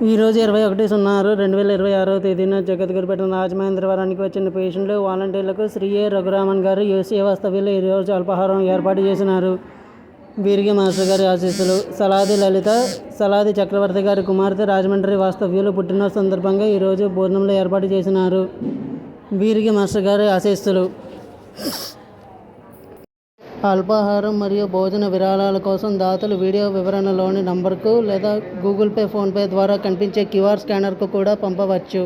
ఈరోజు 21/06/2026 తేదీన జగద్గిరిపేట రాజమహేంద్రవరానికి వచ్చిన పేషెంట్లు వాలంటీర్లకు శ్రీ ఏ. రఘురామన్ గారు యూసీ వాస్తవ్యులు ఈరోజు అల్పాహారం ఏర్పాటు చేసినారు. వీరికి మాస్టర్ గారి ఆశీస్సులు. సలాది లలిత, సలాది చక్రవర్తి గారి కుమార్తె రాజమండ్రి వాస్తవ్యులు పుట్టినరోజు సందర్భంగా ఈరోజు భోజనంలో ఏర్పాటు చేసినారు. వీరికి మాస్టర్ గారి ఆశీస్సులు. అల్పాహారం మరియు భోజన విరాళాల కోసం దాతలు వీడియో వివరణలోని నంబర్కు లేదా గూగుల్ పే, ఫోన్పే ద్వారా కనిపించే క్యూఆర్ స్కానర్కు కూడా పంపవచ్చు.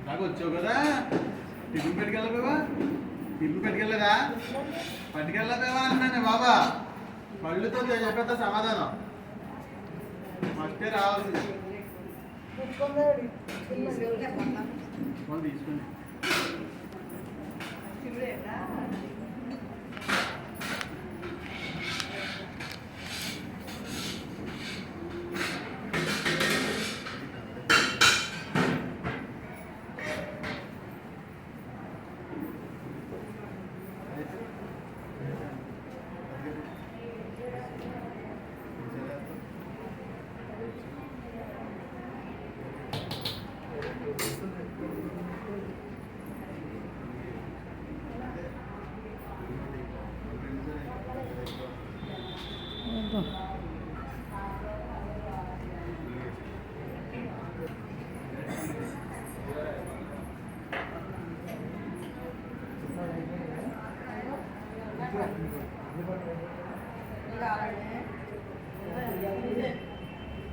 నాకు వచ్చావు కదా, టిఫిన్ పెట్టుకెళ్ళలేవా? టిఫిన్ పెట్టుకెళ్ళలేదా? పట్టుకెళ్ళలేవా అన్నాను బాబా. పళ్ళుతో చెప్పేస్తా సమాధానం. ఫస్టే రావాల్సింది తీసుకోండి.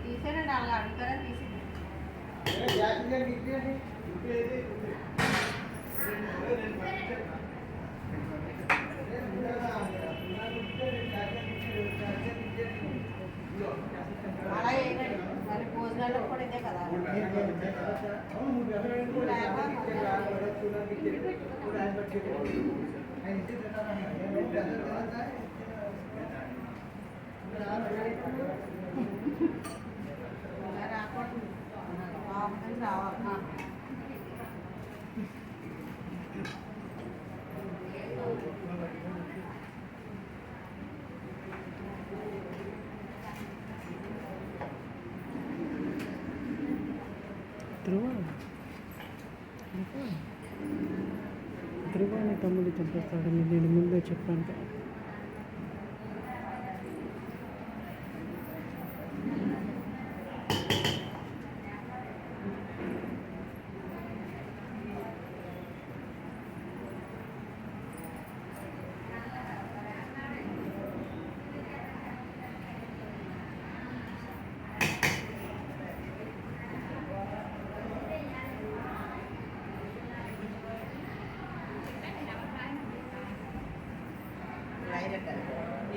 తీసేనండి అలా అడుగుతారా తీసేయండి. అలా ఏంటండి మరి భోజనాల్లో కూడా ఇదే కదా. ధ్రువాన్ని తమ్ముడు చంపేస్తాడని నేను ముందే చెప్పాను కదా.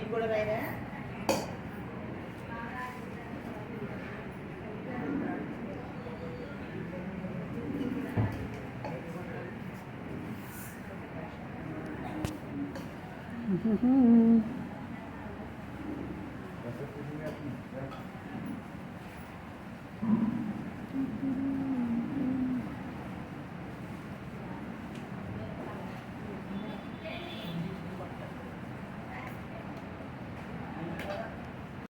నీకు కూడా రైరా